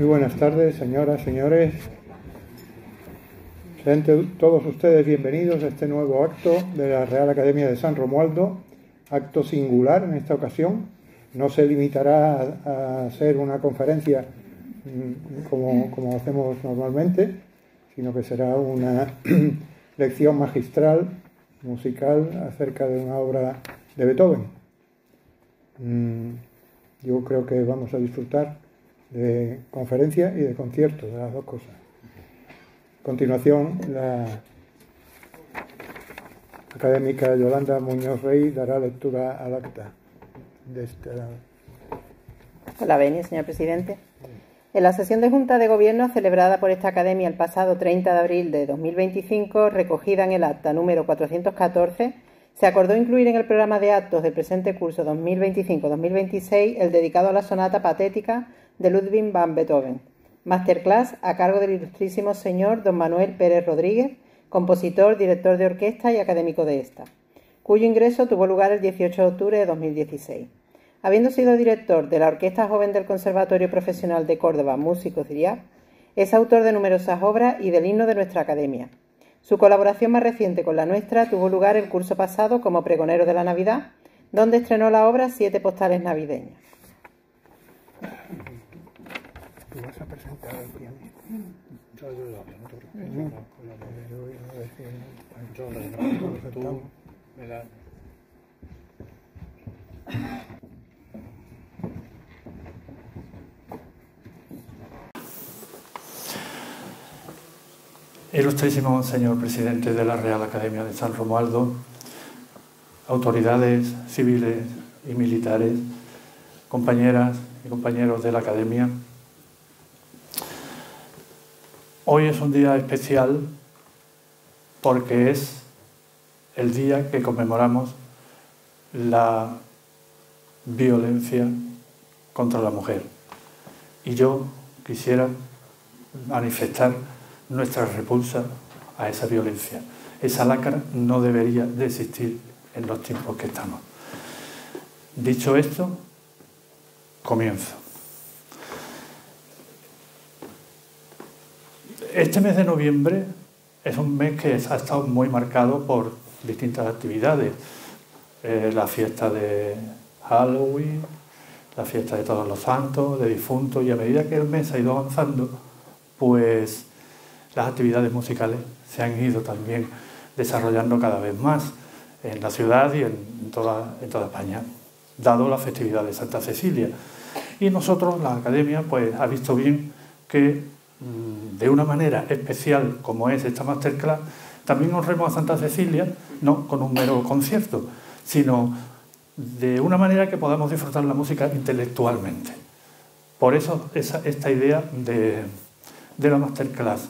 Muy buenas tardes, señoras, señores. Sean todos ustedes bienvenidos a este nuevo acto de la Real Academia de San Romualdo, acto singular en esta ocasión. No se limitará a ser una conferencia como hacemos normalmente, sino que será una lección magistral, musical, acerca de una obra de Beethoven. Yo creo que vamos a disfrutar de conferencia y de concierto, de las dos cosas. A continuación, la académica Yolanda Muñoz Rey dará lectura al acta de esta. La venia, señor presidente. En la sesión de Junta de Gobierno celebrada por esta Academia el pasado 30 de abril de 2025, recogida en el acta número 414, se acordó incluir en el programa de actos del presente curso 2025-2026 el dedicado a la sonata patética de Ludwig van Beethoven, masterclass a cargo del ilustrísimo señor don Manuel Pérez Rodríguez, compositor, director de orquesta y académico de esta, cuyo ingreso tuvo lugar el 18 de octubre de 2016. Habiendo sido director de la Orquesta Joven del Conservatorio Profesional de Córdoba, músico ciriac, es autor de numerosas obras y del himno de nuestra academia. Su colaboración más reciente con la nuestra tuvo lugar el curso pasado como pregonero de la Navidad, donde estrenó la obra 7 postales navideñas. ¿Tú vas a presentar al pianista? Ilustrísimo señor presidente de la Real Academia de San Romualdo, autoridades civiles y militares, compañeras y compañeros de la Academia. Hoy es un día especial porque es el día que conmemoramos la violencia contra la mujer. Y yo quisiera manifestar nuestra repulsa a esa violencia. Esa lacra no debería de existir en los tiempos que estamos. Dicho esto, comienzo. Este mes de noviembre es un mes que ha estado muy marcado por distintas actividades. La fiesta de Halloween, la fiesta de Todos los Santos, de difuntos, y a medida que el mes ha ido avanzando, pues las actividades musicales se han ido también desarrollando cada vez más en la ciudad y en toda España, dado la festividad de Santa Cecilia. Y nosotros, la Academia, pues ha visto bien que de una manera especial como es esta masterclass, también honremos a Santa Cecilia, no con un mero concierto, sino de una manera que podamos disfrutar la música intelectualmente. Por eso esta idea de la masterclass.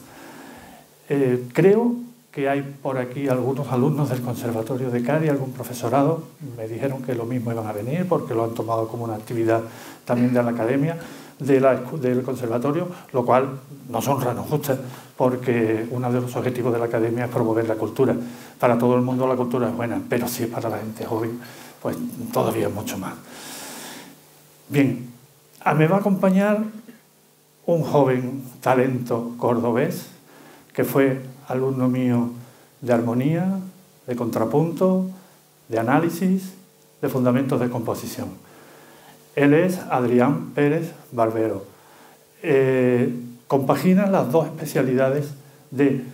Creo que hay por aquí algunos alumnos del Conservatorio de Cádiz, algún profesorado. Me dijeron que lo mismo iban a venir porque lo han tomado como una actividad también de la Academia, del Conservatorio, lo cual nos honra, nos gusta, porque uno de los objetivos de la Academia es promover la cultura. Para todo el mundo la cultura es buena, pero si es para la gente joven, pues todavía es mucho más. Bien, me va a acompañar un joven talento cordobés, que fue alumno mío de armonía, de contrapunto, de análisis, de fundamentos de composición. Él es Adrián Pérez Barbero. Compagina las dos especialidades de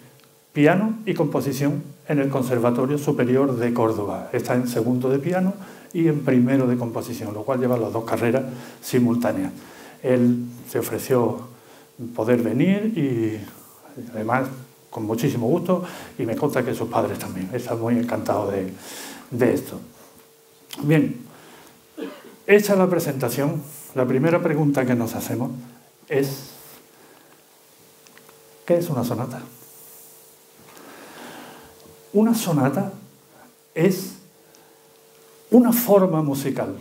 piano y composición en el Conservatorio Superior de Córdoba. Está en segundo de piano y en primero de composición, lo cual lleva las dos carreras simultáneas. Él se ofreció poder venir y además con muchísimo gusto, y me consta que sus padres también están muy encantados de esto. Bien, hecha la presentación, la primera pregunta que nos hacemos es: ¿qué es una sonata? Una sonata es una forma musical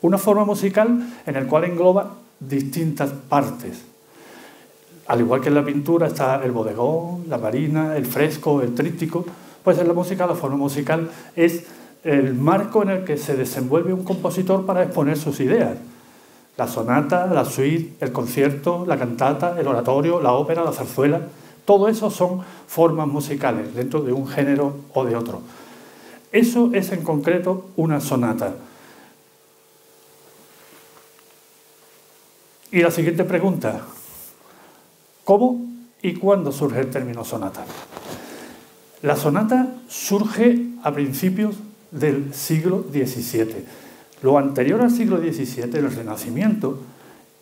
en la cual engloba distintas partes. Al igual que en la pintura está el bodegón, la marina, el fresco, el tríptico, pues en la música la forma musical es el marco en el que se desenvuelve un compositor para exponer sus ideas. La sonata, la suite, el concierto, la cantata, el oratorio, la ópera, la zarzuela, todo eso son formas musicales dentro de un género o de otro. Eso es en concreto una sonata. Y la siguiente pregunta, ¿cómo y cuándo surge el término sonata? La sonata surge a principios del siglo XVII. Lo anterior al siglo XVII, el Renacimiento,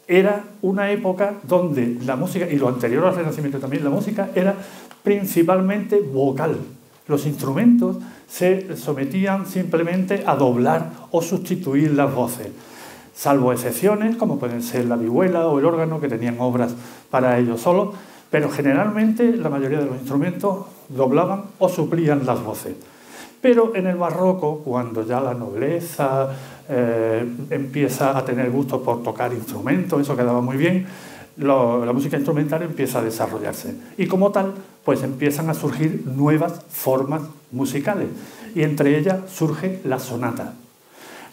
era una época donde la música, y lo anterior al Renacimiento también, la música era principalmente vocal. Los instrumentos se sometían simplemente a doblar o sustituir las voces, salvo excepciones como pueden ser la vihuela o el órgano, que tenían obras para ellos solos, pero generalmente la mayoría de los instrumentos doblaban o suplían las voces. Pero en el barroco, cuando ya la nobleza empieza a tener gusto por tocar instrumentos, eso quedaba muy bien, la música instrumental empieza a desarrollarse. Y como tal, pues empiezan a surgir nuevas formas musicales. Y entre ellas surge la sonata.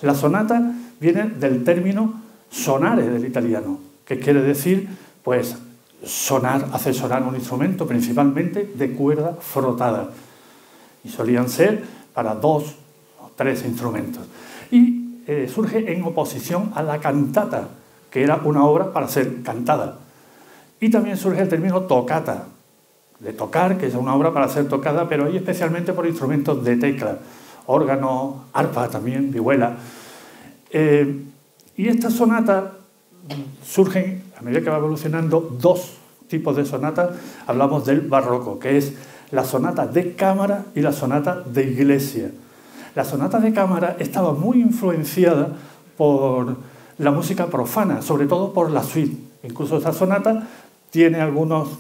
La sonata viene del término sonare del italiano, que quiere decir, pues, sonar, hacer sonar un instrumento, principalmente de cuerda frotada. Y solían ser para 2 o 3 instrumentos. Y surge en oposición a la cantata, que era una obra para ser cantada. Y también surge el término toccata, de tocar, que es una obra para ser tocada, pero ahí especialmente por instrumentos de tecla, órgano, arpa también, vihuela. Y estas sonatas surgen, a medida que va evolucionando, 2 tipos de sonatas. Hablamos del barroco, que es la sonata de cámara y la sonata de iglesia. La sonata de cámara estaba muy influenciada por la música profana, sobre todo por la suite. Incluso esta sonata tiene algunos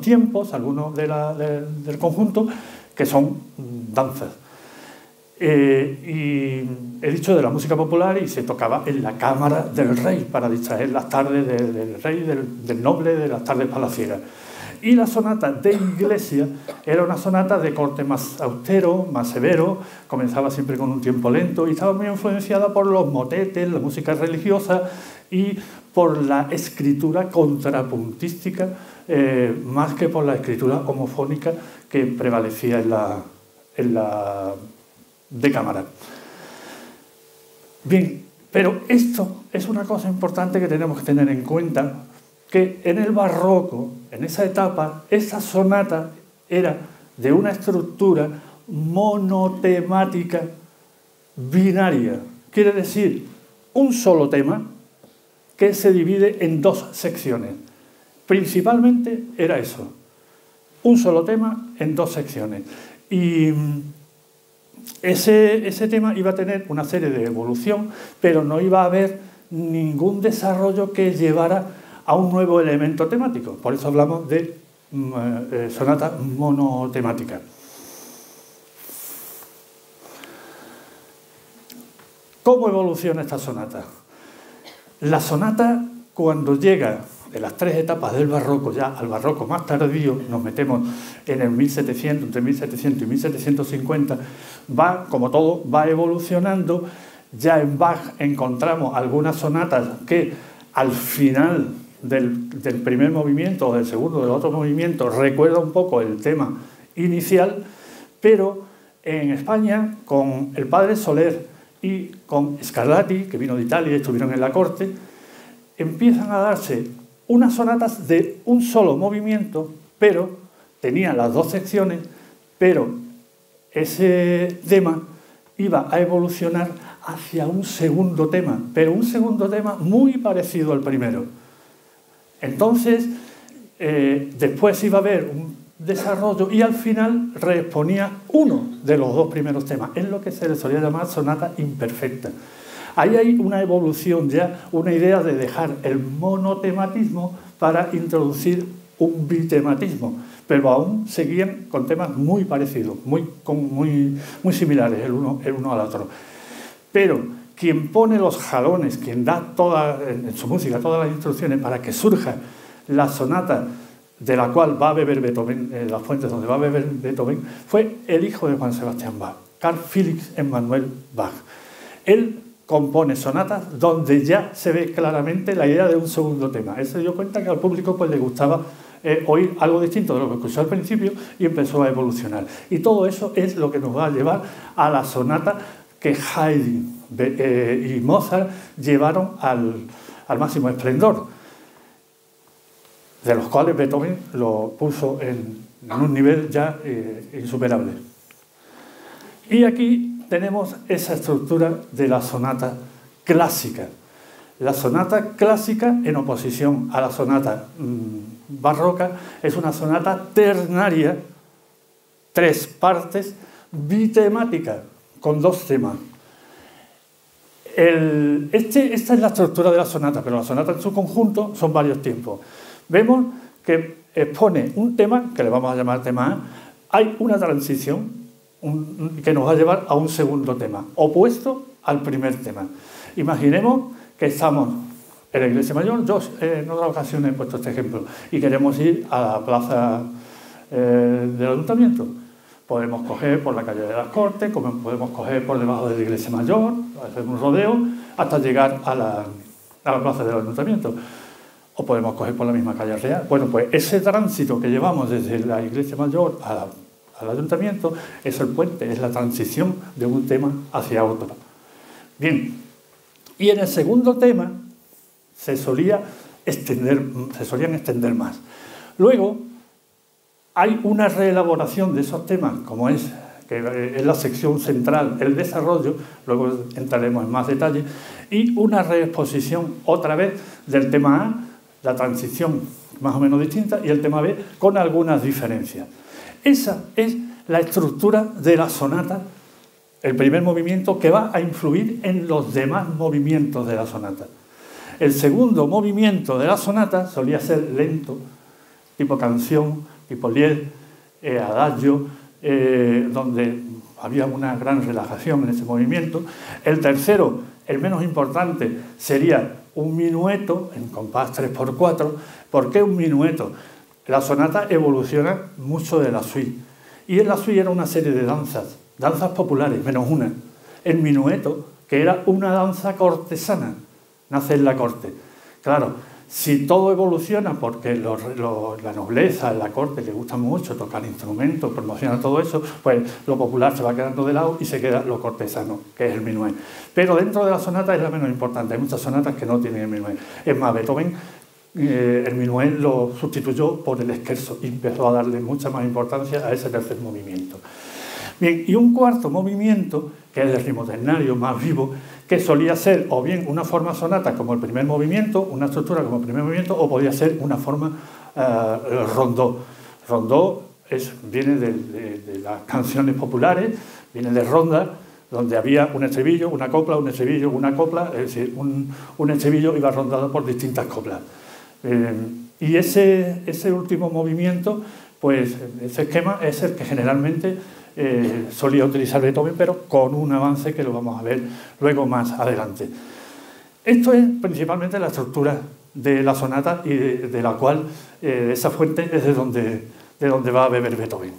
tiempos, algunos del conjunto, que son danzas. Y he dicho de la música popular, y se tocaba en la cámara del rey para distraer las tardes del rey, del noble, de las tardes palaciegas. Y la sonata de iglesia era una sonata de corte más austero, más severo, comenzaba siempre con un tiempo lento y estaba muy influenciada por los motetes, la música religiosa y por la escritura contrapuntística, más que por la escritura homofónica que prevalecía en la de cámara. Bien, pero esto es una cosa importante que tenemos que tener en cuenta, que en el barroco, en esa etapa, esa sonata era de una estructura monotemática binaria. Quiere decir, un solo tema que se divide en 2 secciones. Principalmente era eso, un solo tema en 2 secciones. Y ese tema iba a tener una serie de evolución, pero no iba a haber ningún desarrollo que llevara a un nuevo elemento temático. Por eso hablamos de sonata monotemática. ¿Cómo evoluciona esta sonata? La sonata, cuando llega de las 3 etapas del barroco ya al barroco más tardío, nos metemos en el 1700, entre 1700 y 1750, va, como todo, va evolucionando. Ya en Bach encontramos algunas sonatas que al final del primer movimiento o del segundo o del otro movimiento recuerda un poco el tema inicial, pero en España, con el padre Soler y con Scarlatti, que vino de Italia y estuvieron en la corte, empiezan a darse unas sonatas de un solo movimiento, pero tenían las 2 secciones, pero ese tema iba a evolucionar hacia un segundo tema, pero un segundo tema muy parecido al primero. Entonces, después iba a haber un desarrollo y al final reexponía uno de los 2 primeros temas. Es lo que se le solía llamar sonata imperfecta. Ahí hay una evolución ya, una idea de dejar el monotematismo para introducir un bitematismo, pero aún seguían con temas muy parecidos, muy similares el uno al otro. Pero quien pone los jalones, quien da en su música todas las instrucciones para que surja la sonata de la cual va a beber Beethoven, las fuentes donde va a beber Beethoven, fue el hijo de Juan Sebastián Bach, Carl Felix Emanuel Bach. Él compone sonatas donde ya se ve claramente la idea de un segundo tema. Él se dio cuenta que al público pues, le gustaba oír algo distinto de lo que escuchó al principio y empezó a evolucionar. Y todo eso es lo que nos va a llevar a la sonata que Haydn y Mozart llevaron al máximo esplendor, de los cuales Beethoven lo puso en un nivel ya insuperable. Y aquí tenemos esa estructura de la sonata clásica. La sonata clásica, en oposición a la sonata barroca, es una sonata ternaria, 3 partes, bitemática, con 2 temas. Esta es la estructura de la sonata, pero la sonata en su conjunto son varios tiempos. Vemos que expone un tema, que le vamos a llamar tema A, hay una transición que nos va a llevar a un segundo tema, opuesto al primer tema. Imaginemos que estamos en la iglesia mayor, yo en otras ocasiones he puesto este ejemplo, y queremos ir a la plaza del ayuntamiento. Podemos coger por la calle de las Cortes, como podemos coger por debajo de la iglesia mayor, hacer un rodeo, hasta llegar a la plaza del ayuntamiento. O podemos coger por la misma calle real. Bueno, pues ese tránsito que llevamos desde la iglesia mayor al ayuntamiento es el puente, es la transición de un tema hacia otro. Bien, y en el segundo tema se solían extender más. Luego hay una reelaboración de esos temas, como es la sección central, el desarrollo, luego entraremos en más detalle, y una reexposición otra vez del tema A, la transición más o menos distinta, y el tema B con algunas diferencias. Esa es la estructura de la sonata, el primer movimiento que va a influir en los demás movimientos de la sonata. El segundo movimiento de la sonata solía ser lento, tipo canción, tipo lied, adagio, donde había una gran relajación en ese movimiento. El tercero, el menos importante, sería un minueto en compás 3x4. ¿Por qué un minueto? La sonata evoluciona mucho de la suite. Y en la suite era una serie de danzas populares, menos una. El minueto, que era una danza cortesana, nace en la corte. Claro, si todo evoluciona porque la nobleza, la corte, le gusta mucho tocar instrumentos, promocionar todo eso, pues lo popular se va quedando de lado y se queda lo cortesano, que es el minuet. Pero dentro de la sonata es la menos importante. Hay muchas sonatas que no tienen el minuet. Es más, Beethoven el minuet lo sustituyó por el scherzo y empezó a darle mucha más importancia a ese tercer movimiento. Bien, y un cuarto movimiento, que es el ritmo ternario más vivo, que solía ser o bien una forma sonata como el primer movimiento, una estructura como el primer movimiento, o podía ser una forma rondó. Rondó viene de las canciones populares, viene de ronda, donde había un estribillo, una copla, un estribillo, una copla, es decir, un estribillo iba rondado por distintas coplas. Y ese último movimiento, pues ese esquema es el que generalmente solía utilizar Beethoven, pero con un avance que lo vamos a ver luego más adelante. Esto es principalmente la estructura de la sonata y de la cual esa fuente es de donde va a beber Beethoven.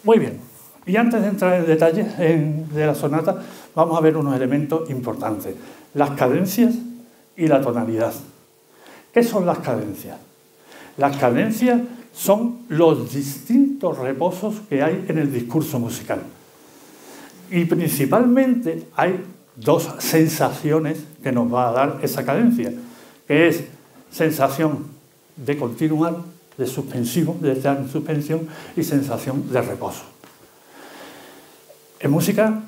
Muy bien, y antes de entrar en detalles de la sonata, vamos a ver unos elementos importantes: las cadencias y la tonalidad. ¿Qué son las cadencias? Las cadencias son los distintos reposos que hay en el discurso musical. Y principalmente hay 2 sensaciones que nos va a dar esa cadencia, que es sensación de continuar, de suspensivo, de estar en suspensión, y sensación de reposo. En música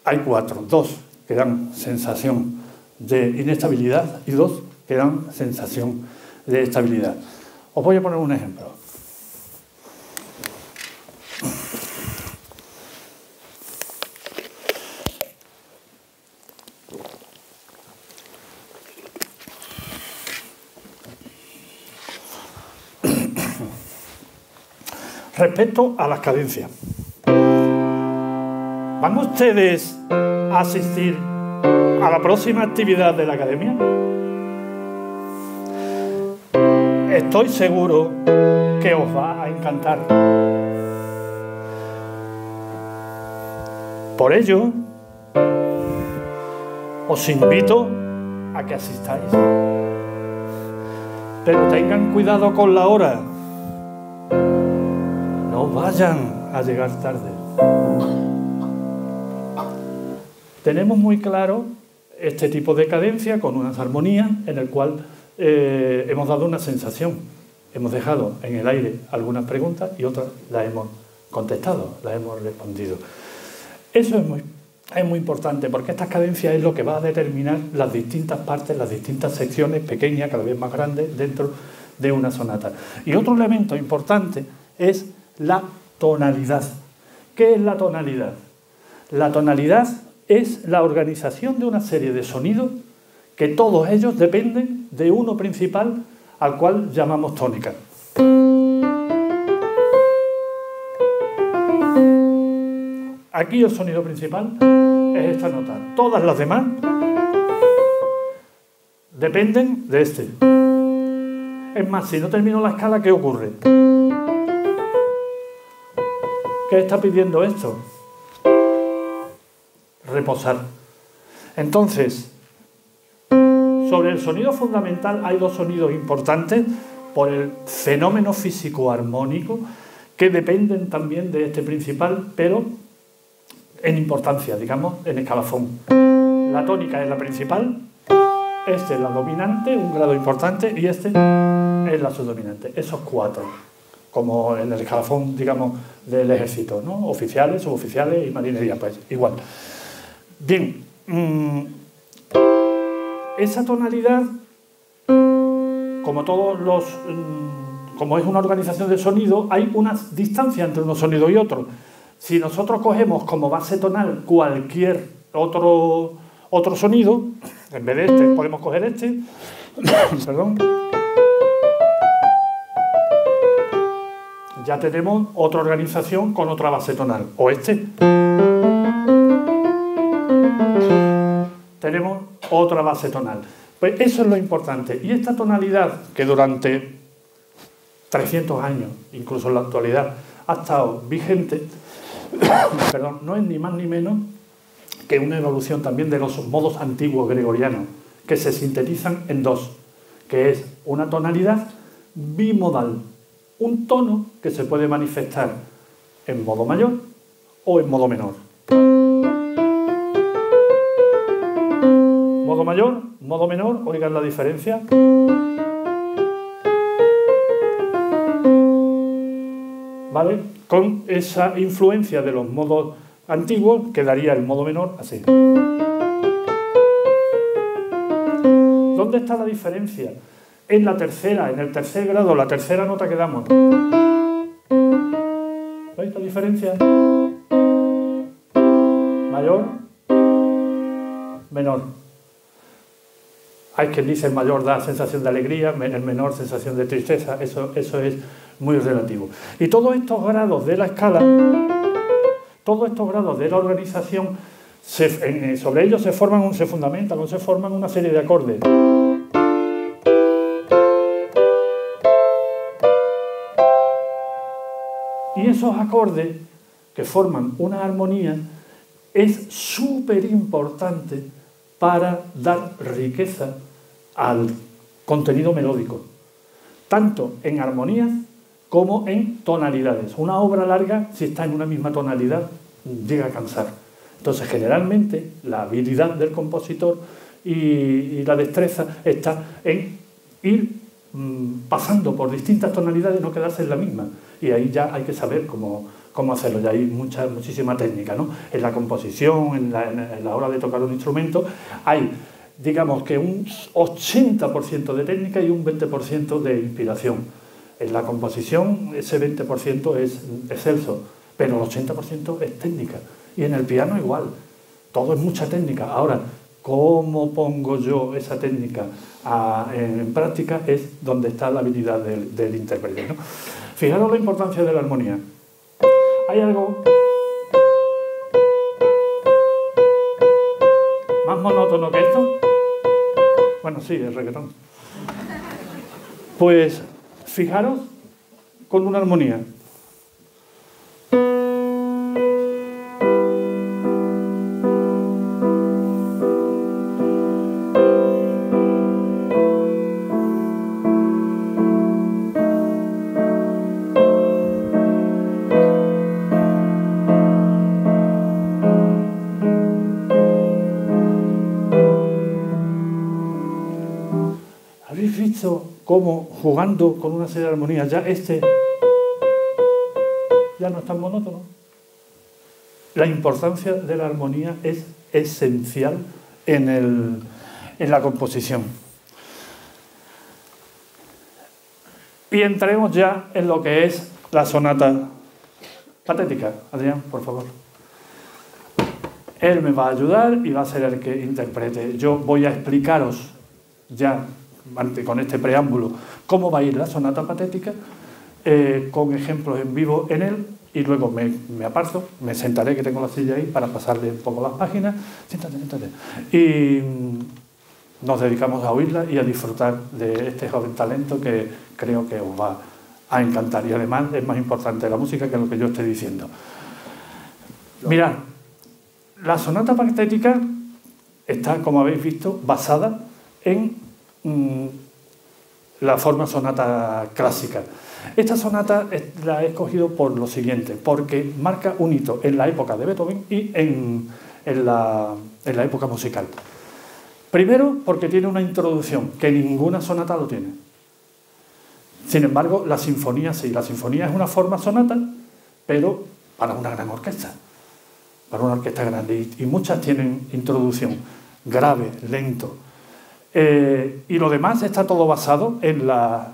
hay 4, 2 que dan sensación de inestabilidad y 2 que dan sensación de estabilidad. Os voy a poner un ejemplo. Respecto a las cadencias, ¿van ustedes a asistir a la próxima actividad de la academia? Estoy seguro que os va a encantar. Por ello, os invito a que asistáis. Pero tengan cuidado con la hora. No vayan a llegar tarde. Tenemos muy claro este tipo de cadencia con unas armonías en el cual hemos dado una sensación. Hemos dejado en el aire algunas preguntas y otras las hemos contestado, las hemos respondido. Eso es muy importante, porque estas cadencias es lo que va a determinar las distintas partes, las distintas secciones pequeñas, cada vez más grandes, dentro de una sonata. Y otro elemento importante es la tonalidad. ¿Qué es la tonalidad? La tonalidad es la organización de una serie de sonidos que todos ellos dependen de uno principal al cual llamamos tónica. Aquí el sonido principal es esta nota. Todas las demás dependen de este. Es más, si no termino la escala, ¿qué ocurre? ¿Qué está pidiendo esto? Reposar. Entonces, sobre el sonido fundamental hay dos sonidos importantes por el fenómeno físico-armónico que dependen también de este principal, pero en importancia, digamos, en escalafón. La tónica es la principal, este es la dominante, un grado importante, y este es la subdominante. Esos cuatro, como en el escalafón, digamos, del ejército, ¿no? Oficiales, suboficiales y marinería, pues igual. Bien, esa tonalidad, como como es una organización de sonido, hay una distancia entre unos sonidos y otros. Si nosotros cogemos como base tonal cualquier otro sonido, en vez de este podemos coger este, perdón, ya tenemos otra organización con otra base tonal, o este. Tenemos otra base tonal. Pues eso es lo importante. Y esta tonalidad, que durante 300 años, incluso en la actualidad, ha estado vigente, perdón, no es ni más ni menos que una evolución también de los modos antiguos gregorianos, que se sintetizan en dos, que es una tonalidad bimodal, un tono que se puede manifestar en modo mayor o en modo menor. Modo mayor, modo menor, oigan la diferencia. ¿Vale? Con esa influencia de los modos antiguos quedaría el modo menor así. ¿Dónde está la diferencia? En la tercera, en el tercer grado, la tercera nota que damos. ¿Veis la diferencia? Mayor, menor. Hay quien dice el mayor da sensación de alegría, el menor sensación de tristeza, eso es muy relativo. Y todos estos grados de la escala, todos estos grados de la organización, sobre ellos se fundamentan o se forman una serie de acordes. Y esos acordes que forman una armonía es súper importante para dar riqueza al contenido melódico, tanto en armonías como en tonalidades. Una obra larga, si está en una misma tonalidad, llega a cansar. Entonces, generalmente, la habilidad del compositor y la destreza está en ir pasando por distintas tonalidades y no quedarse en la misma. Y ahí ya hay que saber cómo hacerlo. Ya hay muchísima técnica, ¿no? En la composición, en la hora de tocar un instrumento, hay, digamos, que un 80% de técnica y un 20% de inspiración. En la composición ese 20% es excelso, pero el 80% es técnica. Y en el piano igual, todo es mucha técnica. Ahora, ¿cómo pongo yo esa técnica en práctica? Es donde está la habilidad del intérprete, ¿no? Fijaros la importancia de la armonía. Hay algo más monótono que esto. Bueno, sí, el reggaetón. Pues fijaros con una armonía. ¿Habéis visto cómo jugando con una serie de armonías ya ya no es tan monótono? La importancia de la armonía es esencial en la composición. Y entremos ya en lo que es la sonata patética. Adrián, por favor. Él me va a ayudar y va a ser el que interprete. Yo voy a explicaros ya, con este preámbulo, cómo va a ir la sonata patética, con ejemplos en vivo en él, y luego me aparto, me sentaré, que tengo la silla ahí, para pasarle un poco las páginas. Siéntate, siéntate. Y nos dedicamos a oírla y a disfrutar de este joven talento que creo que os va a encantar. Y además es más importante la música que lo que yo esté diciendo. Mirad, la sonata patética está, como habéis visto, basada en la forma sonata clásica. Esta sonata la he escogido por lo siguiente, porque marca un hito en la época de Beethoven y en la época musical. Primero, porque tiene una introducción que ninguna sonata lo tiene. Sin embargo, la sinfonía sí. La sinfonía es una forma sonata, pero para una gran orquesta. Para una orquesta grande. Y muchas tienen introducción grave, lento. Y lo demás está todo basado en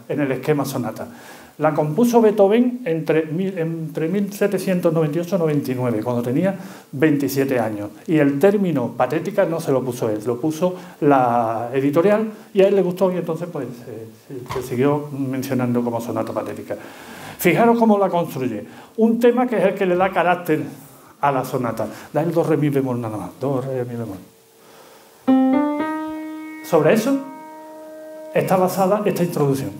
el esquema sonata. La compuso Beethoven entre 1798 y 99, cuando tenía 27 años. Y el término patética no se lo puso él, lo puso la editorial, y a él le gustó, y entonces pues se siguió mencionando como sonata patética. Fijaros cómo la construye. Un tema que es el que le da carácter a la sonata. Da el do, re, mi bemol nada más. Do, re, mi bemol. Sobre eso está basada esta introducción.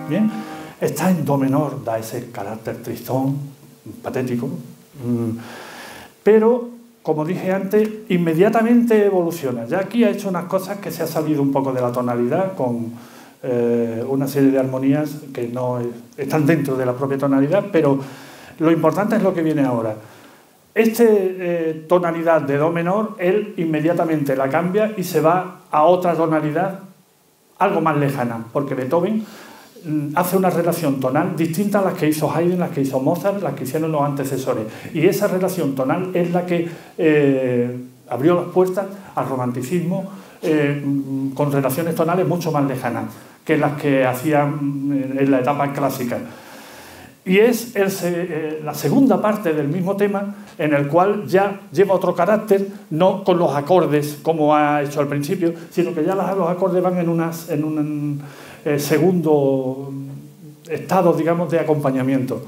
Bien, está en do menor, da ese carácter tristón, patético, pero, como dije antes, inmediatamente evoluciona. Ya aquí ha hecho unas cosas que se ha salido un poco de la tonalidad, con una serie de armonías que no están dentro de la propia tonalidad, pero lo importante es lo que viene ahora. Esta tonalidad de do menor, él inmediatamente la cambia y se va a otra tonalidad algo más lejana, porque Beethoven hace una relación tonal distinta a las que hizo Haydn, las que hizo Mozart, las que hicieron los antecesores. Y esa relación tonal es la que abrió las puertas al romanticismo, con relaciones tonales mucho más lejanas que las que hacían en la etapa clásica. Y es la segunda parte del mismo tema, en el cual ya lleva otro carácter, no con los acordes como ha hecho al principio, sino que ya los acordes van en un segundo estado, digamos, de acompañamiento.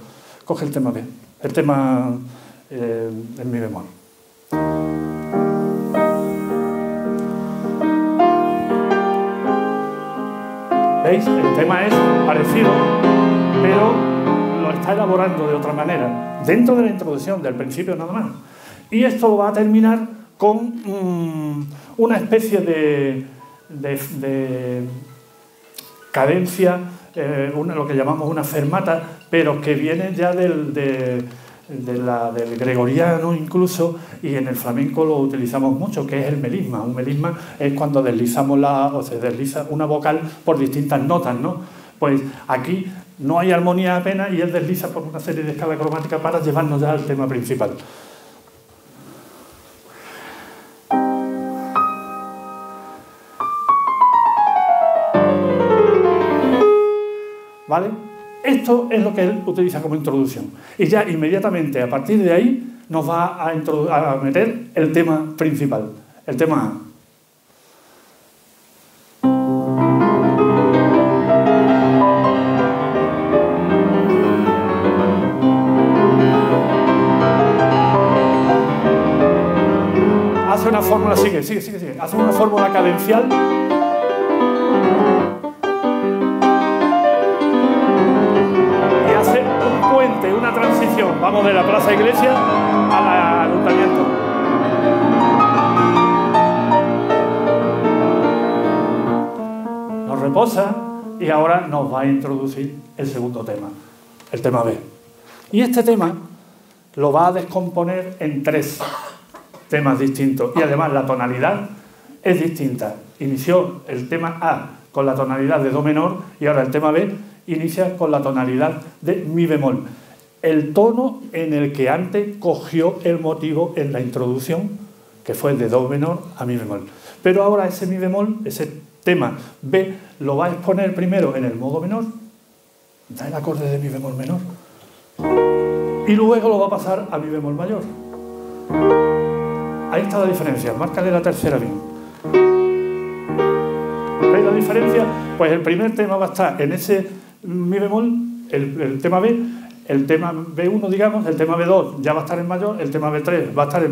Coge el tema B, el tema en mi bemol. ¿Veis? El tema es parecido, pero lo está elaborando de otra manera, dentro de la introducción, del principio nada más. Y esto lo va a terminar con una especie de cadencia, lo que llamamos una fermata, pero que viene ya del gregoriano incluso, y en el flamenco lo utilizamos mucho, que es el melisma. Un melisma es cuando deslizamos se desliza una vocal por distintas notas, ¿no? Pues aquí no hay armonía apenas y él desliza por una serie de escalas cromáticas para llevarnos ya al tema principal. ¿Vale? Esto es lo que él utiliza como introducción. Y ya inmediatamente, a partir de ahí, nos va a meter el tema principal, el tema A. Hace una fórmula, sigue. Hace una fórmula cadencial. una transición. Vamos de la Plaza Iglesia al Ayuntamiento. Nos reposa y ahora nos va a introducir el segundo tema, el tema B. Y este tema lo va a descomponer en 3 temas distintos. Y además la tonalidad es distinta. Inició el tema A con la tonalidad de Do menor y ahora el tema B inicia con la tonalidad de Mi bemol. El tono en el que antes cogió el motivo en la introducción, que fue el de Do menor a Mi bemol. Pero ahora ese Mi bemol, ese tema B, lo va a exponer primero en el modo menor, da el acorde de Mi bemol menor, y luego lo va a pasar a Mi bemol mayor. Ahí está la diferencia, márcale la tercera bien. ¿Veis la diferencia? Pues el primer tema va a estar en ese Mi bemol, el tema B, el tema B1, digamos, el tema B2 ya va a estar en mayor, el tema B3 va a estar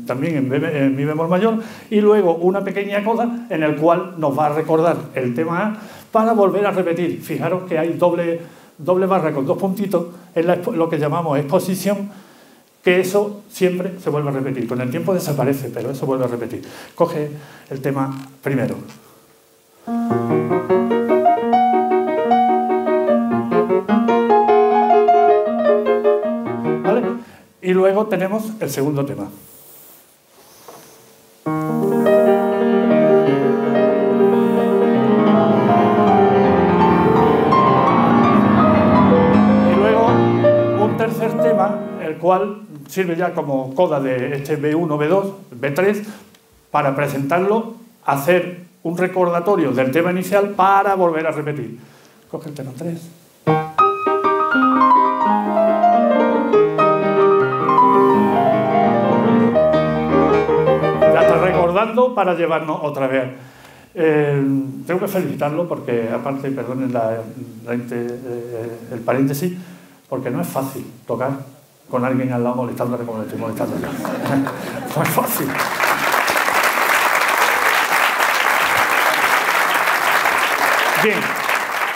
también en Mi bemol mayor, y luego una pequeña coda en el cual nos va a recordar el tema A para volver a repetir. Fijaros que hay doble barra con 2 puntitos en lo que llamamos exposición, que eso siempre se vuelve a repetir. Con el tiempo desaparece, pero eso vuelve a repetir. Coge el tema primero. ¿Vale? Y luego tenemos el segundo tema. Y luego un tercer tema, el cual sirve ya como coda de este B1, B2, B3, para presentarlo, hacer un recordatorio del tema inicial para volver a repetir. Coge el tema 3. Ya está recordando para llevarnos otra vez. Tengo que felicitarlo porque, aparte, perdonen el paréntesis, porque no es fácil tocar con alguien al lado molestándole como le estoy molestando. No es fácil. Bien,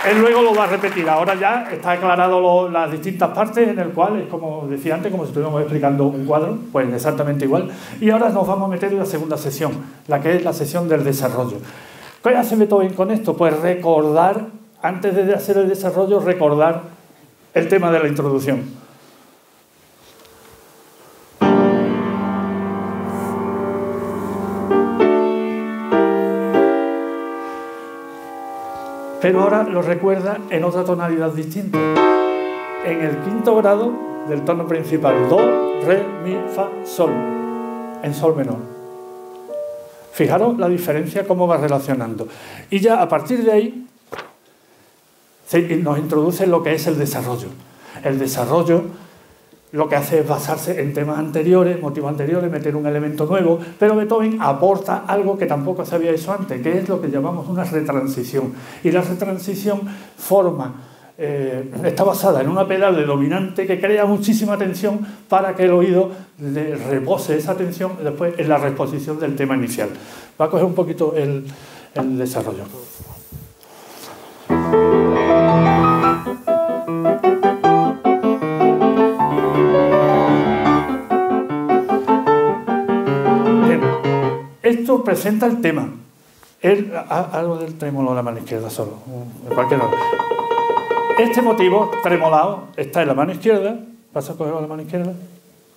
él luego lo va a repetir. Ahora ya está aclarado las distintas partes en el cual es, como decía antes, como si estuviéramos explicando un cuadro, pues exactamente igual. Y ahora nos vamos a meter en la segunda sesión, la que es la sesión del desarrollo. ¿Qué hace Beethoven con esto? Pues recordar, antes de hacer el desarrollo, recordar el tema de la introducción. Pero ahora lo recuerda en otra tonalidad distinta, en el 5º grado del tono principal, Do, Re, Mi, Fa, Sol, en Sol menor. Fijaros la diferencia, cómo va relacionando. Y ya a partir de ahí nos introduce lo que es el desarrollo. El desarrollo lo que hace es basarse en temas anteriores, motivos anteriores, meter un elemento nuevo, pero Beethoven aporta algo que tampoco se había hecho antes, que es lo que llamamos una retransición. Y la retransición está basada en una pedal de dominante que crea muchísima tensión para que el oído repose esa tensión después en la reexposición del tema inicial. Va a coger un poquito el desarrollo. Esto presenta el tema. Algo del trémolo a la mano izquierda solo, en cualquier orden. Este motivo tremolado está en la mano izquierda. ¿Vas a cogerlo a la mano izquierda?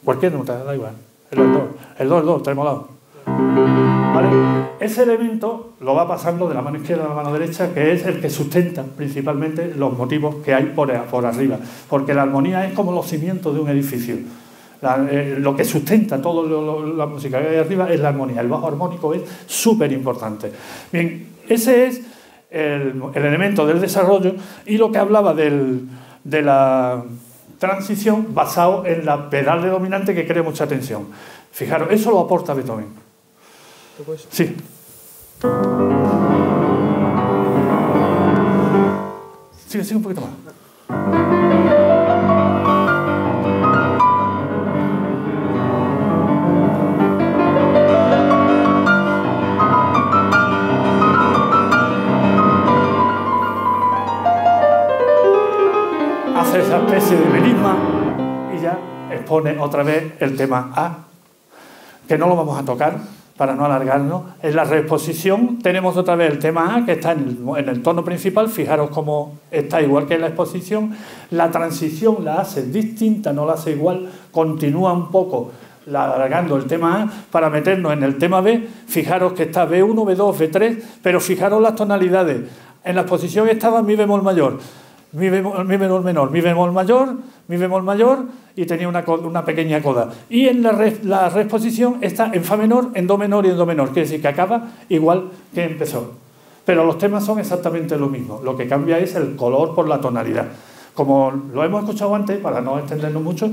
Cualquier nota, da igual. El do, tremolado. ¿Vale? Ese elemento lo va pasando de la mano izquierda a la mano derecha, que es el que sustenta principalmente los motivos que hay por arriba. Porque la armonía es como los cimientos de un edificio. Lo que sustenta toda la música que hay arriba es la armonía. El bajo armónico es súper importante. Bien, ese es el elemento del desarrollo, y lo que hablaba de la transición basado en la pedal de dominante que crea mucha tensión. Fijaros, eso lo aporta Beethoven. Sí. Sigue un poquito más. Hace esa especie de melisma y ya expone otra vez el tema A, que no lo vamos a tocar para no alargarnos. En la reexposición tenemos otra vez el tema A, que está en el tono principal. Fijaros cómo está igual que en la exposición. La transición la hace distinta, no la hace igual, continúa un poco alargando el tema A para meternos en el tema B. Fijaros que está B1, B2, B3, pero fijaros las tonalidades. En la exposición estaba mi bemol mayor, mi bemol menor, mi bemol mayor y tenía una pequeña coda. Y en la reexposición está en fa menor, en do menor y en do menor, quiere decir que acaba igual que empezó. Pero los temas son exactamente lo mismo, lo que cambia es el color por la tonalidad. Como lo hemos escuchado antes, para no extendernos mucho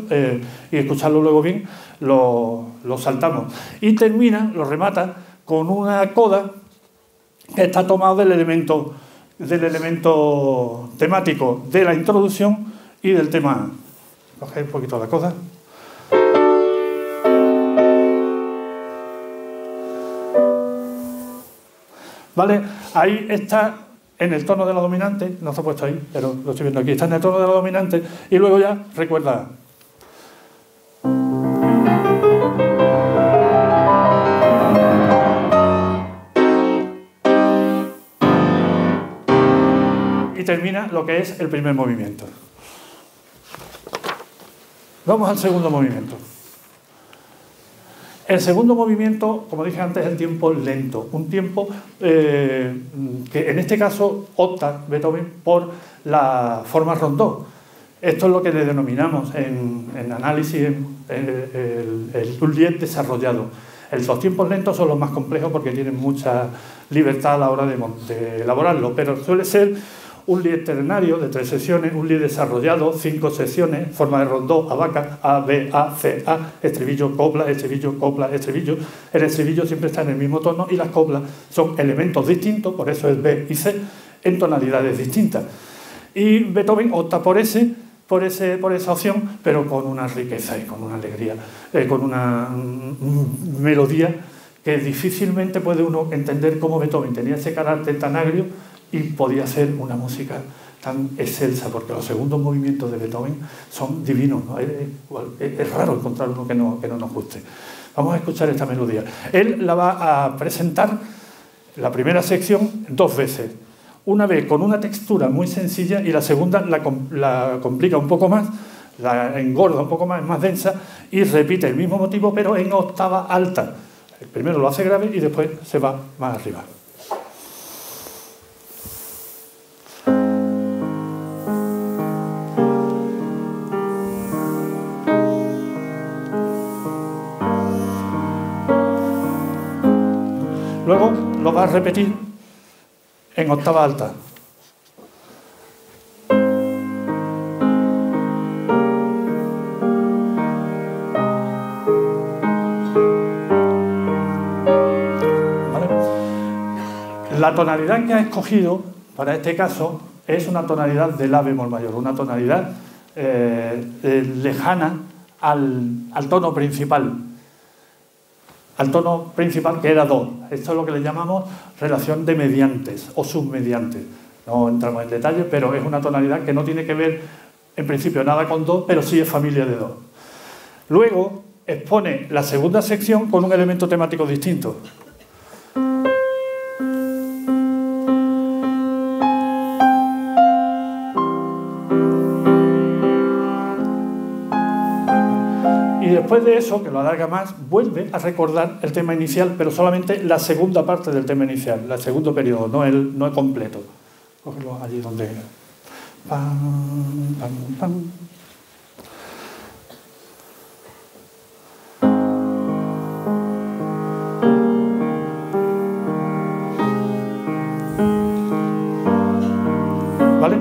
y escucharlo luego bien, lo saltamos. Y termina, lo remata con una coda que está tomado del elemento temático de la introducción y del tema. Cogéis un poquito la coda. ¿Vale? Ahí está en el tono de la dominante, no se ha puesto ahí, pero lo estoy viendo aquí, está en el tono de la dominante y luego ya recuerda. Y termina lo que es el primer movimiento. Vamos al segundo movimiento. El segundo movimiento, como dije antes, es el tiempo lento, un tiempo que en este caso opta Beethoven por la forma rondó. Esto es lo que le denominamos en análisis el lied desarrollado. Los tiempos lentos son los más complejos porque tienen mucha libertad a la hora de elaborarlo, pero suele ser un lied ternario de 3 secciones, un lied desarrollado, 5 secciones, forma de rondó, abaca, A, B, A, C, A, estribillo, copla, estribillo. El estribillo siempre está en el mismo tono y las coplas son elementos distintos, por eso es B y C, en tonalidades distintas. Y Beethoven opta por esa opción, pero con una riqueza y con una alegría, con una melodía que difícilmente puede uno entender cómo Beethoven tenía ese carácter tan agrio y podía ser una música tan excelsa, porque los segundos movimientos de Beethoven son divinos, ¿no? Es raro encontrar uno que no nos guste. Vamos a escuchar esta melodía. Él la va a presentar, la primera sección, 2 veces. Una vez con una textura muy sencilla y la segunda la complica un poco más, la engorda un poco más, es más densa y repite el mismo motivo pero en octava alta. El primero lo hace grave y después se va más arriba. Luego lo va a repetir en octava alta. ¿Vale? La tonalidad que ha escogido para este caso es una tonalidad de la bemol mayor, una tonalidad lejana al tono principal. Al tono principal que era do. Esto es lo que le llamamos relación de mediantes o submediantes. No entramos en detalle, pero es una tonalidad que no tiene que ver en principio nada con do, pero sí es familia de do. Luego expone la segunda sección con un elemento temático distinto. Y después de eso, que lo alarga más, vuelve a recordar el tema inicial, pero solamente la segunda parte del tema inicial, el segundo periodo, no el completo. Cógelo allí donde... Pam, pam, pam. ¿Vale?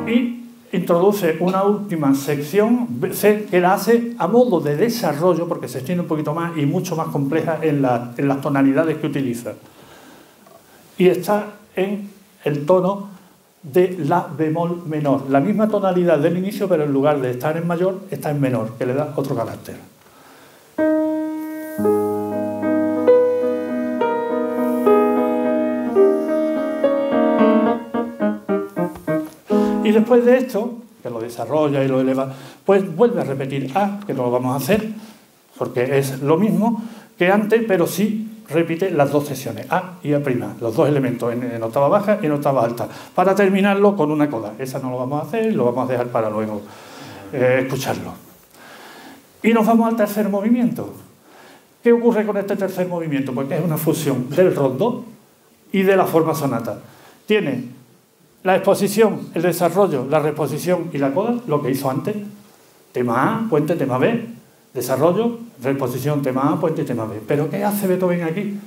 Y introduce una última sección C que la hace a modo de desarrollo, porque se extiende un poquito más y mucho más compleja en las tonalidades que utiliza. Y está en el tono de la bemol menor. La misma tonalidad del inicio, pero en lugar de estar en mayor, está en menor, que le da otro carácter. Y después de esto, que lo desarrolla y lo eleva, pues vuelve a repetir A, que no lo vamos a hacer, porque es lo mismo que antes, pero sí repite las dos secciones, A y A', los dos elementos en octava baja y en octava alta, para terminarlo con una coda. Esa no lo vamos a hacer, lo vamos a dejar para luego escucharlo. Y nos vamos al tercer movimiento. ¿Qué ocurre con este tercer movimiento? Porque es una fusión del rondó y de la forma sonata. Tiene la exposición, el desarrollo, la reposición y la coda, lo que hizo antes. Tema A, puente, tema B. Desarrollo, reposición, tema A, puente, tema B. ¿Pero qué hace Beethoven aquí?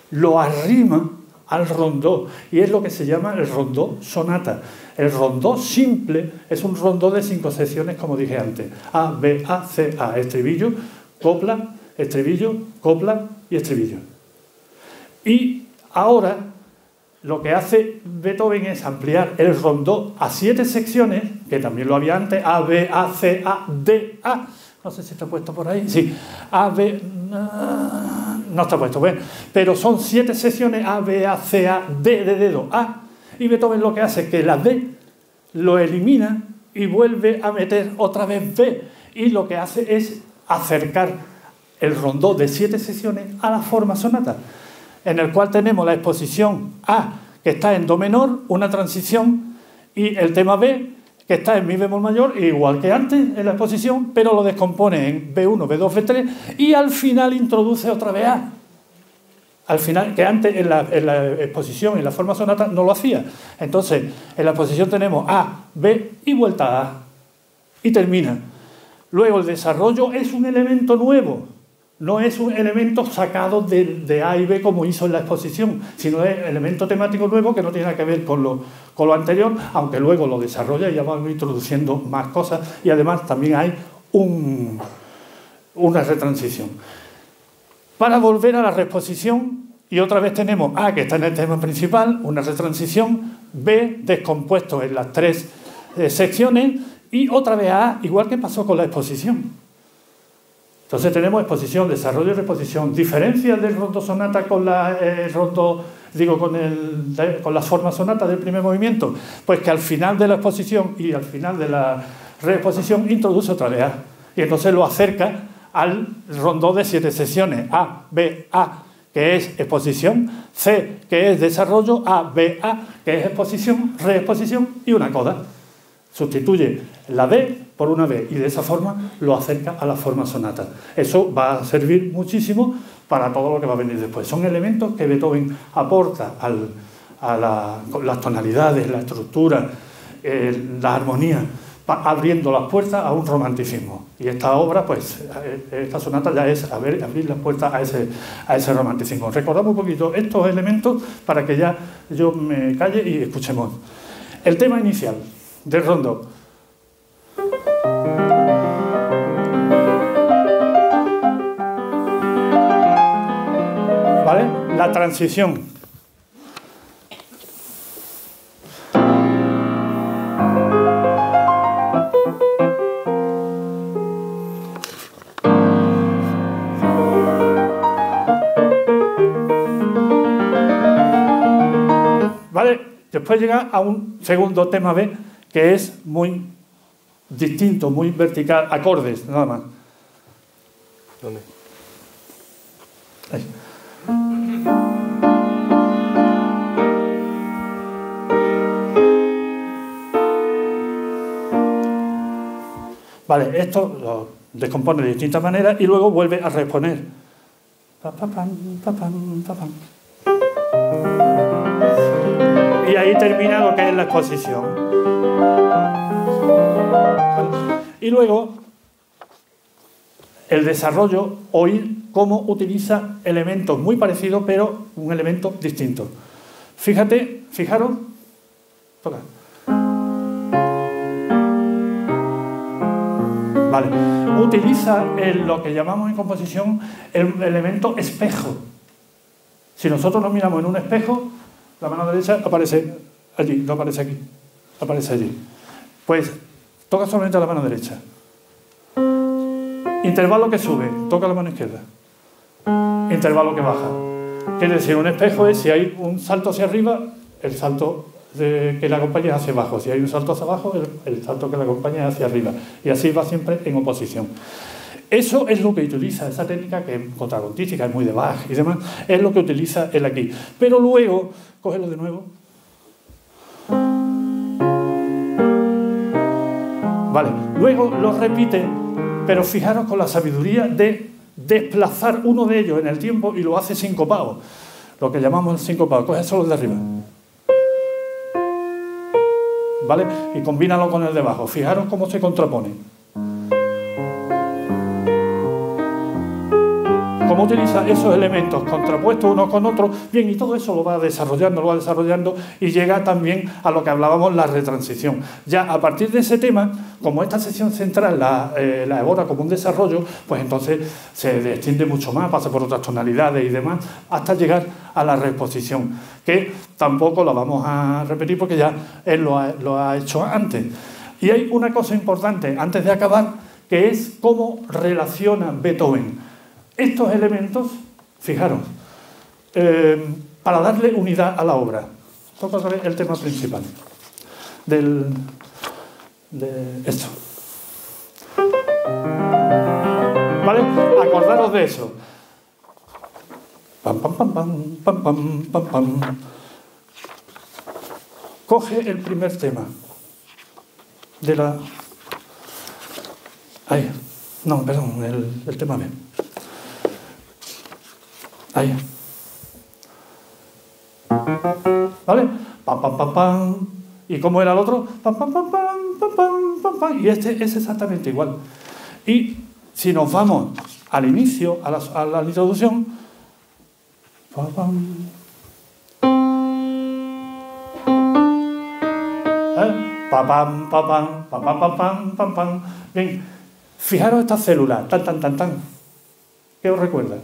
Lo arrima al rondó, y es lo que se llama el rondó sonata. El rondó simple es un rondó de 5 secciones, como dije antes. A, B, A, C, A. Estribillo, copla, y estribillo. Y ahora lo que hace Beethoven es ampliar el rondó a 7 secciones, que también lo había antes, A, B, A, C, A, D, A. No sé si está puesto por ahí. Sí, A, B, no está puesto, bueno, pero son 7 secciones, A, B, A, C, A, D de dedo, A. Y Beethoven lo que hace es que la D lo elimina y vuelve a meter otra vez B. Y lo que hace es acercar el rondó de 7 secciones a la forma sonata, en el cual tenemos la exposición A, que está en do menor, una transición, y el tema B, que está en mi bemol mayor, igual que antes en la exposición, pero lo descompone en B1, B2, B3, y al final introduce otra vez A. Al final, que antes en la exposición, en la forma sonata, no lo hacía. Entonces, en la exposición tenemos A, B y vuelta a A. Y termina. Luego, el desarrollo es un elemento nuevo. No es un elemento sacado de A y B como hizo en la exposición, sino es un elemento temático nuevo que no tiene nada que ver con lo anterior, aunque luego lo desarrolla y ya vamos introduciendo más cosas, y además también hay una retransición. Para volver a la reexposición, y otra vez tenemos A, que está en el tema principal, una retransición, B, descompuesto en las 3 secciones, y otra vez A, igual que pasó con la exposición. Entonces tenemos exposición, desarrollo y reposición. ¿Diferencia del rondo sonata con con las formas sonatas del primer movimiento? Pues que al final de la exposición y al final de la reexposición introduce otra vez A. Y entonces lo acerca al rondó de 7 secciones. A, B, A, que es exposición. C, que es desarrollo. A, B, A, que es exposición, reexposición y una coda. Sustituye la D por una B y de esa forma lo acerca a la forma sonata. Eso va a servir muchísimo para todo lo que va a venir después. Son elementos que Beethoven aporta a las tonalidades, la estructura, la armonía, abriendo las puertas a un romanticismo. Y esta obra, pues, esta sonata ya es abrir las puertas a ese romanticismo. Recordamos un poquito estos elementos para que ya yo me calle y escuchemos. El tema inicial del rondó. ¿Vale? La transición. ¿Vale? Después llega a un segundo tema B, que es muy distinto, muy vertical, acordes, nada más. ¿Dónde? Ahí. Vale, esto lo descompone de distintas maneras y luego vuelve a reponer. Y ahí termina lo que es la exposición. Y luego el desarrollo, oír cómo utiliza elementos muy parecidos, pero un elemento distinto. Fijaros, toca. Vale. Utiliza lo que llamamos en composición el elemento espejo. Si nosotros nos miramos en un espejo, la mano derecha aparece allí, no aparece aquí, aparece allí. Pues toca solamente la mano derecha. Intervalo que sube, toca la mano izquierda. Intervalo que baja. Quiere decir, un espejo es si hay un salto hacia arriba, el salto que la acompaña es hacia abajo. Si hay un salto hacia abajo, el salto que la acompaña es hacia arriba. Y así va siempre en oposición. Eso es lo que utiliza esa técnica, que es contrapuntística, es muy de Bach y demás, es lo que utiliza él aquí. Pero luego, cógelo de nuevo. Vale, luego lo repite, pero fijaros con la sabiduría de desplazar uno de ellos en el tiempo y lo hace sincopado. Lo que llamamos sincopado. Coge solo el de arriba. ¿Vale? Y combínalo con el de abajo. Fijaros cómo se contrapone. Cómo utiliza esos elementos contrapuestos unos con otros. Bien, y todo eso lo va desarrollando y llega también a lo que hablábamos, la retransición. Ya a partir de ese tema, como esta sección central la elabora como un desarrollo, pues entonces se extiende mucho más, pasa por otras tonalidades y demás, hasta llegar a la reexposición, que tampoco la vamos a repetir porque ya él lo ha hecho antes. Y hay una cosa importante antes de acabar, que es cómo relaciona Beethoven estos elementos, fijaros, para darle unidad a la obra. Toca otra vez el tema principal de esto. ¿Vale? Acordaros de eso. Pam, pam, pam, pam, pam, pam, pam, pam. Coge el primer tema de la... Ahí. No, perdón, el tema B. Ahí. ¿Vale? Pam, pam, pam, pam. ¿Y cómo era el otro? Pam, pam, pam, pam, pam, pam, pam, pam. Y este es exactamente igual. Y si nos vamos al inicio, a la introducción, pam, pam. Pam, pam, pam, pam, pam, pam, pam, pam, pam. Bien, fijaros esta célula, tan, tan, tan, tan. ¿Qué os recuerda?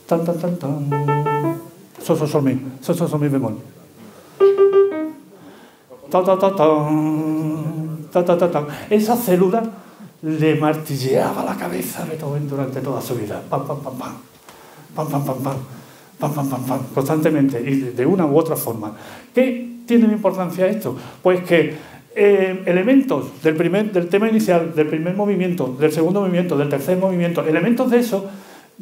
Tan, tan, tan, tan. Sol, mi bemol. Ta, ta, ta, tan. Ta, ta, ta, tan. Esa célula le martilleaba la cabeza a Beethoven durante toda su vida. Pam, pam, pam, pam. Pam, pam, pam, pam. Pam, pam, pam, pam. Constantemente y de una u otra forma. ¿Qué tiene importancia esto? Pues que elementos del tema inicial, del primer movimiento, del segundo movimiento, del tercer movimiento, elementos de eso,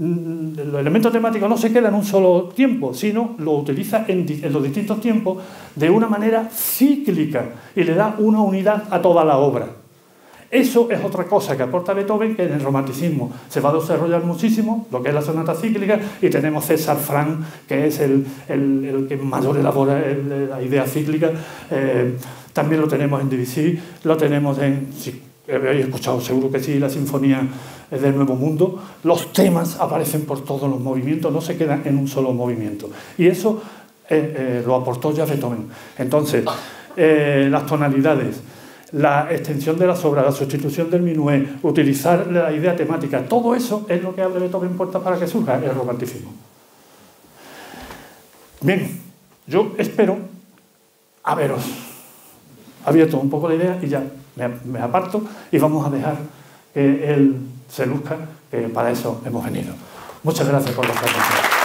los elementos temáticos no se quedan en un solo tiempo, sino lo utiliza en los distintos tiempos de una manera cíclica y le da una unidad a toda la obra. Eso es otra cosa que aporta Beethoven, que en el romanticismo se va a desarrollar muchísimo, lo que es la sonata cíclica, y tenemos César Franck, que es el que mayor elabora la idea cíclica. También lo tenemos en Debussy, lo tenemos en... Si habéis escuchado, seguro que sí, la Sinfonía del Nuevo Mundo. Los temas aparecen por todos los movimientos, no se quedan en un solo movimiento. Y eso lo aportó ya Beethoven. Entonces, las tonalidades, la extensión de las obras, la sustitución del minué, utilizar la idea temática, todo eso es lo que abre Beethoven puertas para que surja el romanticismo. Bien, yo espero haberos abierto un poco la idea y ya me aparto y vamos a dejar que él se luzca, que para eso hemos venido. Muchas gracias por vuestra atención.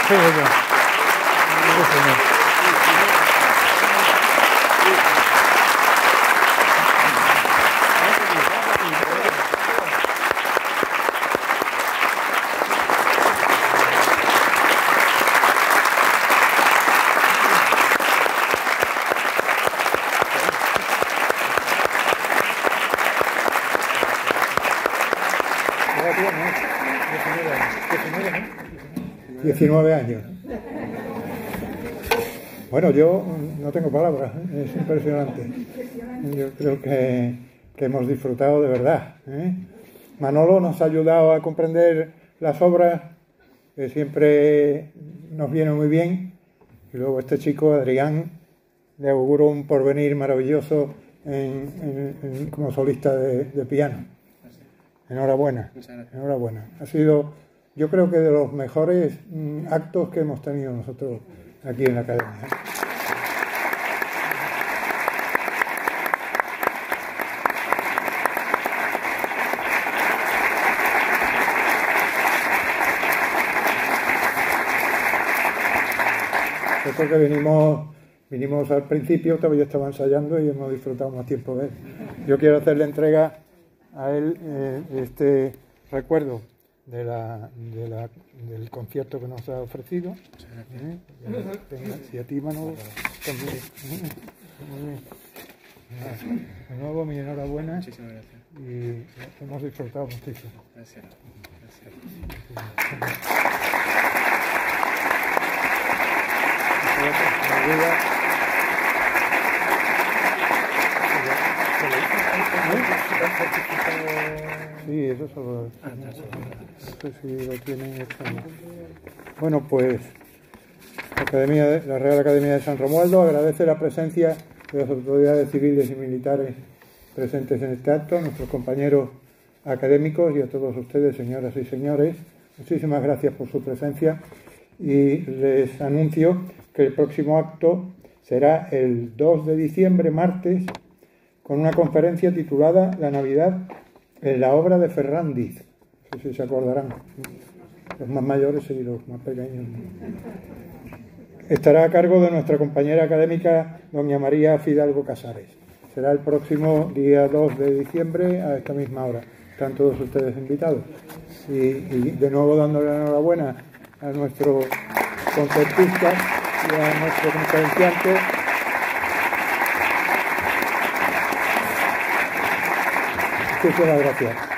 Sí, señor. Sí, señor. Ahora tiene 19 años. Bueno, yo no tengo palabras, es impresionante. Yo creo que hemos disfrutado de verdad, ¿eh? Manolo nos ha ayudado a comprender las obras, que siempre nos viene muy bien. Y luego este chico, Adrián, le auguro un porvenir maravilloso como solista de piano. Enhorabuena, enhorabuena. Ha sido, yo creo que de los mejores actos que hemos tenido nosotros aquí en la academia. Nosotros que vinimos al principio, todavía estaba ensayando y hemos disfrutado más tiempo de él. Yo quiero hacerle entrega a él este recuerdo del concierto que nos ha ofrecido. Si a ti, Manolo, también. Muy bien. De nuevo, mi enhorabuena. Muchísimas gracias. Y hemos disfrutado muchísimo. Gracias. Sí, eso solo. No sé si lo tienen. Bueno, pues la Real Academia de San Romualdo agradece la presencia de las autoridades civiles y militares presentes en este acto, a nuestros compañeros académicos y a todos ustedes, señoras y señores. Muchísimas gracias por su presencia y les anuncio que el próximo acto será el 2 de diciembre, martes, con una conferencia titulada La Navidad en la obra de Ferrandiz. No sé si se acordarán, los más mayores y los más pequeños. Estará a cargo de nuestra compañera académica, doña María Fidalgo Casares. Será el próximo día 2 de diciembre a esta misma hora. Están todos ustedes invitados. Y de nuevo dándole la enhorabuena a nuestro concertista y a nuestro conferenciante. Muchísimas gracias.